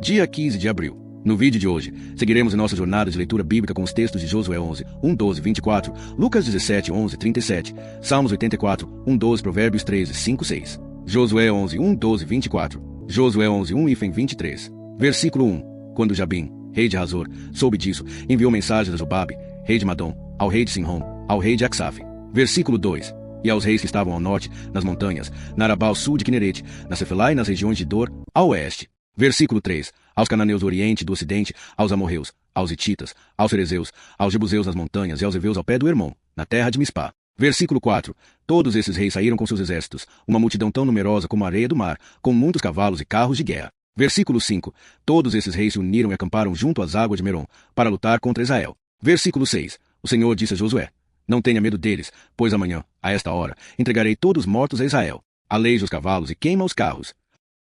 Dia 15 de abril. No vídeo de hoje, seguiremos em nossa jornada de leitura bíblica com os textos de Josué 11, 1, 12, 24, Lucas 17, 11, 37, Salmos 84, 1, 12, Provérbios 13, 5, 6. Josué 11, 1, 12, 24. Josué 11, 1 e 23. Versículo 1. Quando Jabim, rei de Hazor, soube disso, enviou mensagens a Jobabe, rei de Madom, ao rei de Sinrom, ao rei de Acsaf. Versículo 2. E aos reis que estavam ao norte, nas montanhas, na Arabá ao sul de Quinerete, na Cefelá e nas regiões de Dor, ao oeste. Versículo 3. Aos cananeus do oriente e do ocidente, aos amorreus, aos hititas, aos ferezeus, aos jebuseus nas montanhas e aos heveus ao pé do Hermon, na terra de Mispá. Versículo 4. Todos esses reis saíram com seus exércitos, uma multidão tão numerosa como a areia do mar, com muitos cavalos e carros de guerra. Versículo 5. Todos esses reis se uniram e acamparam junto às águas de Merom, para lutar contra Israel. Versículo 6. O Senhor disse a Josué: Não tenha medo deles, pois amanhã, a esta hora, entregarei todos mortos a Israel. Aleija os cavalos e queima os carros.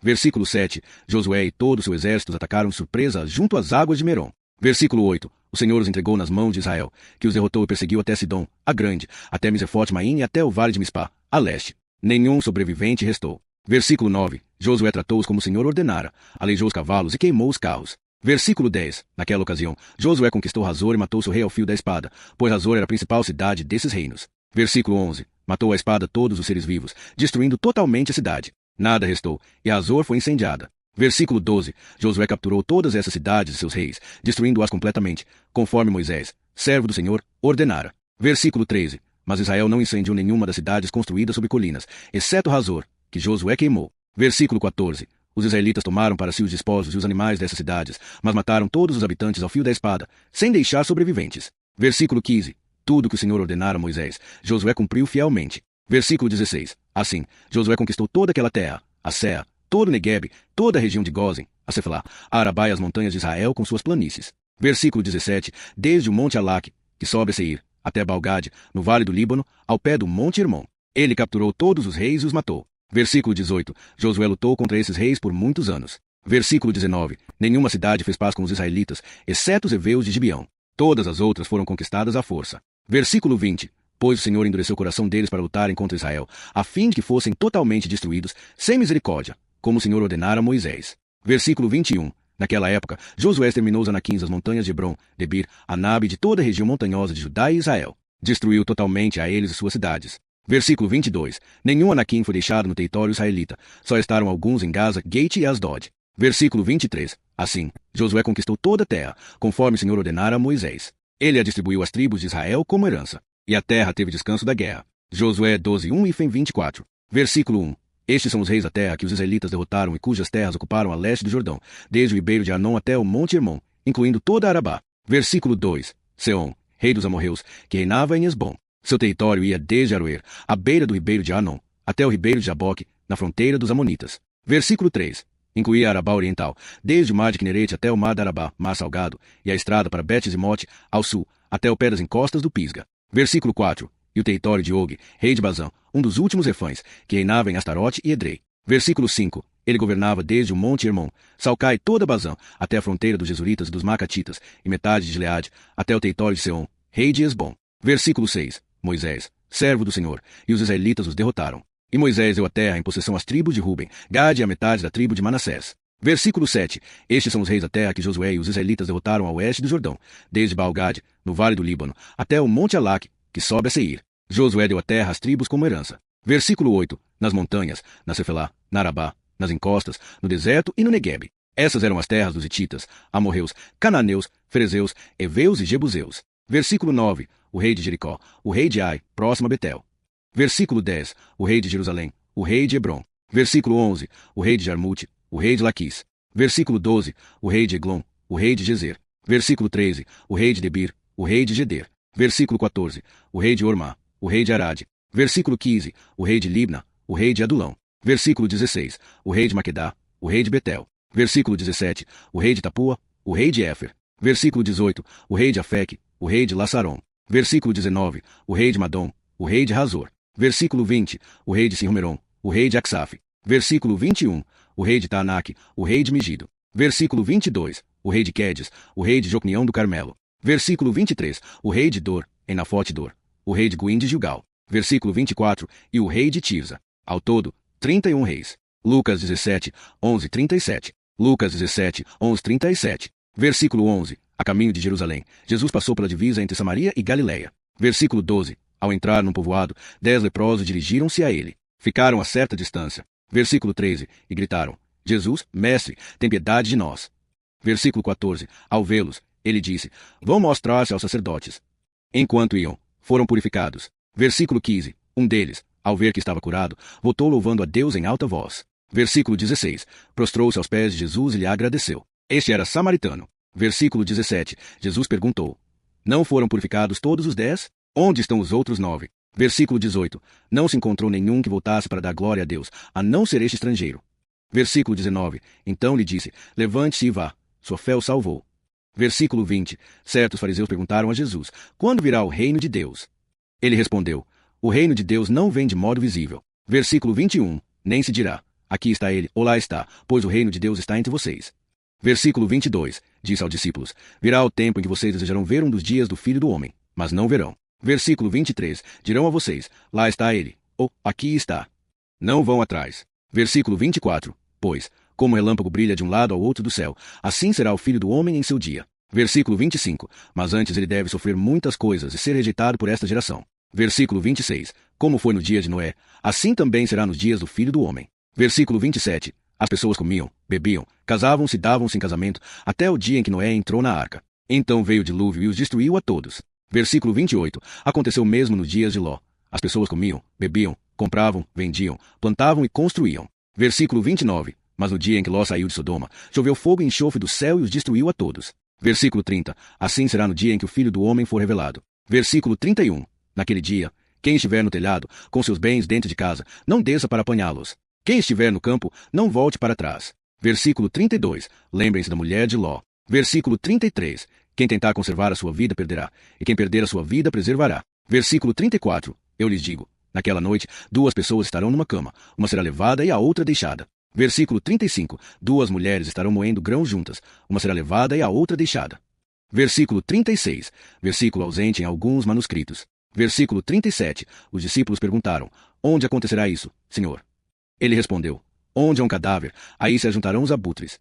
Versículo 7. Josué e todo o seu exército atacaram de surpresa junto às águas de Merom. Versículo 8. O Senhor os entregou nas mãos de Israel, que os derrotou e perseguiu até Sidom, a grande, até Misefote-Maim e até o vale de Mispá, a leste. Nenhum sobrevivente restou. Versículo 9. Josué tratou-os como o Senhor ordenara, aleijou os cavalos e queimou os carros. Versículo 10. Naquela ocasião, Josué conquistou Hazor e matou seu rei ao fio da espada, pois Hazor era a principal cidade desses reinos. Versículo 11. Matou a espada todos os seres vivos, destruindo totalmente a cidade. Nada restou, e Hazor foi incendiada. Versículo 12. Josué capturou todas essas cidades e seus reis, destruindo-as completamente, conforme Moisés, servo do Senhor, ordenara. Versículo 13. Mas Israel não incendiou nenhuma das cidades construídas sobre colinas, exceto Hazor, que Josué queimou. Versículo 14. Os israelitas tomaram para si os despojos e os animais dessas cidades, mas mataram todos os habitantes ao fio da espada, sem deixar sobreviventes. Versículo 15. Tudo que o Senhor ordenara a Moisés, Josué cumpriu fielmente. Versículo 16. Assim, Josué conquistou toda aquela terra, a Serra, todo o Neguebe, toda a região de Gósen, a Cefelá, a Arabá e as montanhas de Israel com suas planícies. Versículo 17. Desde o monte Alaque, que sobe a Seir, até Balgade, no vale do Líbano, ao pé do monte Hermon. Ele capturou todos os reis e os matou. Versículo 18. Josué lutou contra esses reis por muitos anos. Versículo 19. Nenhuma cidade fez paz com os israelitas, exceto os heveus de Gibeão. Todas as outras foram conquistadas à força. Versículo 20. Pois o Senhor endureceu o coração deles para lutarem contra Israel, a fim de que fossem totalmente destruídos, sem misericórdia, como o Senhor ordenara a Moisés. Versículo 21. Naquela época, Josué exterminou os anaquins das montanhas de Hebron, Debir, Anabe e de toda a região montanhosa de Judá e Israel. Destruiu totalmente a eles e suas cidades. Versículo 22. Nenhum anaquim foi deixado no território israelita, só estaram alguns em Gaza, Gate e Asdod. Versículo 23. Assim, Josué conquistou toda a terra, conforme o Senhor ordenara a Moisés. Ele a distribuiu às tribos de Israel como herança. E a terra teve descanso da guerra. Josué 12, 1 e 24. Versículo 1. Estes são os reis da terra que os israelitas derrotaram e cujas terras ocuparam a leste do Jordão, desde o ribeiro de Arnon até o monte Hermon, incluindo toda a Arabá. Versículo 2. Seom, rei dos amorreus, que reinava em Esbom. Seu território ia desde Aroer, à beira do ribeiro de Arnon, até o ribeiro de Jaboque, na fronteira dos amonitas. Versículo 3. Incluía a Arabá oriental, desde o mar de Quinerete até o mar da Arabá, mar salgado, e a estrada para Bet-Zimote, ao sul, até o pé das encostas do Pisga. Versículo 4. E o território de Og, rei de Bazã, um dos últimos refães, que reinava em Astarote e Edrei. Versículo 5. Ele governava desde o monte Hermon, Salcai e toda Bazã, até a fronteira dos Jesuritas e dos Macatitas, e metade de Gileade, até o território de Seom, rei de Esbom. Versículo 6. Moisés, servo do Senhor, e os israelitas os derrotaram. E Moisés deu a terra em possessão às tribos de Ruben, Gade e a metade da tribo de Manassés. Versículo 7. Estes são os reis da terra que Josué e os israelitas derrotaram ao oeste do Jordão, desde Baal-Gade, no vale do Líbano, até o monte Alaque, que sobe a Seir. Josué deu a terra às tribos como herança. Versículo 8. Nas montanhas, na Cefelá, na Arabá, nas encostas, no deserto e no Neguebe. Essas eram as terras dos hititas, amorreus, cananeus, ferezeus, heveus e jebuseus. Versículo 9. O rei de Jericó, o rei de Ai, próximo a Betel. Versículo 10. O rei de Jerusalém, o rei de Hebron. Versículo 11. O rei de Jarmute, o rei de Laquis. Versículo 12. O rei de Eglon, o rei de Gezer. Versículo 13. O rei de Debir, o rei de Geder. Versículo 14. O rei de Ormá, o rei de Arade. Versículo 15. O rei de Libna, o rei de Adulão. Versículo 16. O rei de Maquedá, o rei de Betel. Versículo 17. O rei de Tapua, o rei de Éfer. Versículo 18. O rei de Afeque, o rei de Lassaron. Versículo 19. O rei de Madom, o rei de Hazor. Versículo 20. O rei de Sinromeron, o rei de Acsaf. Versículo 21. O rei de Taanaque, o rei de Megido. Versículo 22. O rei de Quedes, o rei de Jocneão do Carmelo. Versículo 23. O rei de Dor, em Nafote Dor. O rei de Guim de Gilgal. Versículo 24. E o rei de Tirza. Ao todo, 31 reis. Lucas 17, 11, 37. Lucas 17, 11-37. Versículo 11. A caminho de Jerusalém, Jesus passou pela divisa entre Samaria e Galiléia. Versículo 12. Ao entrar num povoado, 10 leprosos dirigiram-se a ele. Ficaram a certa distância. Versículo 13. E gritaram: Jesus, mestre, tem piedade de nós. Versículo 14. Ao vê-los, ele disse: vão mostrar-se aos sacerdotes. Enquanto iam, foram purificados. Versículo 15. Um deles, ao ver que estava curado, voltou louvando a Deus em alta voz. Versículo 16. Prostrou-se aos pés de Jesus e lhe agradeceu. Este era samaritano. Versículo 17. Jesus perguntou: não foram purificados todos os 10? Onde estão os outros 9? Versículo 18. Não se encontrou nenhum que voltasse para dar glória a Deus, a não ser este estrangeiro. Versículo 19. Então lhe disse: levante-se e vá. Sua fé o salvou. Versículo 20. Certos fariseus perguntaram a Jesus: quando virá o reino de Deus? Ele respondeu: o reino de Deus não vem de modo visível. Versículo 21. Nem se dirá: aqui está ele, ou lá está, pois o reino de Deus está entre vocês. Versículo 22. Disse aos discípulos: virá o tempo em que vocês desejarão ver um dos dias do Filho do Homem, mas não verão. Versículo 23. Dirão a vocês: lá está ele, ou aqui está. Não vão atrás. Versículo 24. Pois, como o relâmpago brilha de um lado ao outro do céu, assim será o Filho do Homem em seu dia. Versículo 25. Mas antes ele deve sofrer muitas coisas e ser rejeitado por esta geração. Versículo 26. Como foi no dia de Noé, assim também será nos dias do Filho do Homem. Versículo 27. As pessoas comiam, bebiam, casavam-se e davam-se em casamento, até o dia em que Noé entrou na arca. Então veio o dilúvio e os destruiu a todos. Versículo 28. Aconteceu mesmo nos dias de Ló. As pessoas comiam, bebiam, compravam, vendiam, plantavam e construíam. Versículo 29. Mas no dia em que Ló saiu de Sodoma, choveu fogo e enxofre do céu e os destruiu a todos. Versículo 30. Assim será no dia em que o Filho do Homem for revelado. Versículo 31. Naquele dia, quem estiver no telhado, com seus bens dentro de casa, não desça para apanhá-los. Quem estiver no campo, não volte para trás. Versículo 32. Lembrem-se da mulher de Ló. Versículo 33. Quem tentar conservar a sua vida perderá, e quem perder a sua vida preservará. Versículo 34. Eu lhes digo: naquela noite, 2 pessoas estarão numa cama, uma será levada e a outra deixada. Versículo 35. 2 mulheres estarão moendo grãos juntas, uma será levada e a outra deixada. Versículo 36. Versículo ausente em alguns manuscritos. Versículo 37. Os discípulos perguntaram: onde acontecerá isso, Senhor? Ele respondeu: onde há um cadáver, aí se ajuntarão os abutres.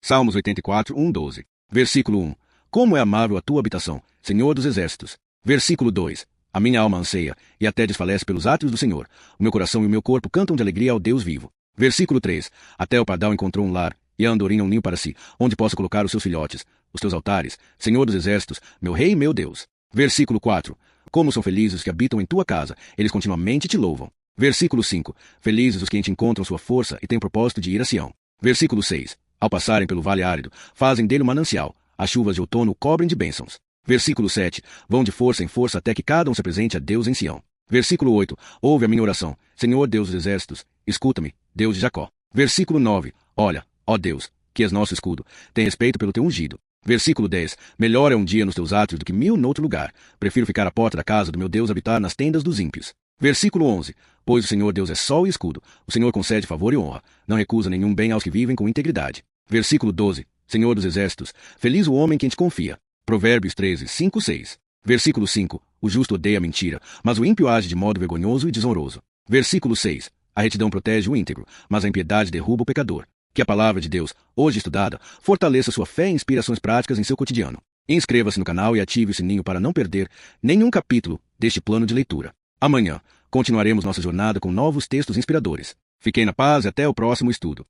Salmos 84, 1-12. Versículo 1. Como é amável a tua habitação, Senhor dos exércitos. Versículo 2. A minha alma anseia, e até desfalece pelos átrios do Senhor. O meu coração e o meu corpo cantam de alegria ao Deus vivo. Versículo 3. Até o pardal encontrou um lar, e a andorinha um ninho para si, onde possa colocar os seus filhotes, os teus altares, Senhor dos exércitos, meu rei e meu Deus. Versículo 4. Como são felizes os que habitam em tua casa, eles continuamente te louvam. Versículo 5. Felizes os que em ti encontram sua força e têm o propósito de ir a Sião. Versículo 6. Ao passarem pelo vale árido, fazem dele um manancial. As chuvas de outono o cobrem de bênçãos. Versículo 7. Vão de força em força até que cada um se apresente a Deus em Sião. Versículo 8. Ouve a minha oração, Senhor Deus dos exércitos, escuta-me, Deus de Jacó. Versículo 9. Olha, ó Deus, que és nosso escudo, tem respeito pelo teu ungido. Versículo 10. Melhor é um dia nos teus átrios do que 1000 noutro lugar. Prefiro ficar à porta da casa do meu Deus habitar nas tendas dos ímpios. Versículo 11. Pois o Senhor Deus é sol e escudo. O Senhor concede favor e honra. Não recusa nenhum bem aos que vivem com integridade. Versículo 12. Senhor dos exércitos, feliz o homem que em ti confia. Provérbios 13, 5, 6. Versículo 5. O justo odeia a mentira, mas o ímpio age de modo vergonhoso e desonroso. Versículo 6. A retidão protege o íntegro, mas a impiedade derruba o pecador. Que a palavra de Deus, hoje estudada, fortaleça sua fé e inspirações práticas em seu cotidiano. Inscreva-se no canal e ative o sininho para não perder nenhum capítulo deste plano de leitura. Amanhã, continuaremos nossa jornada com novos textos inspiradores. Fiquem na paz e até o próximo estudo.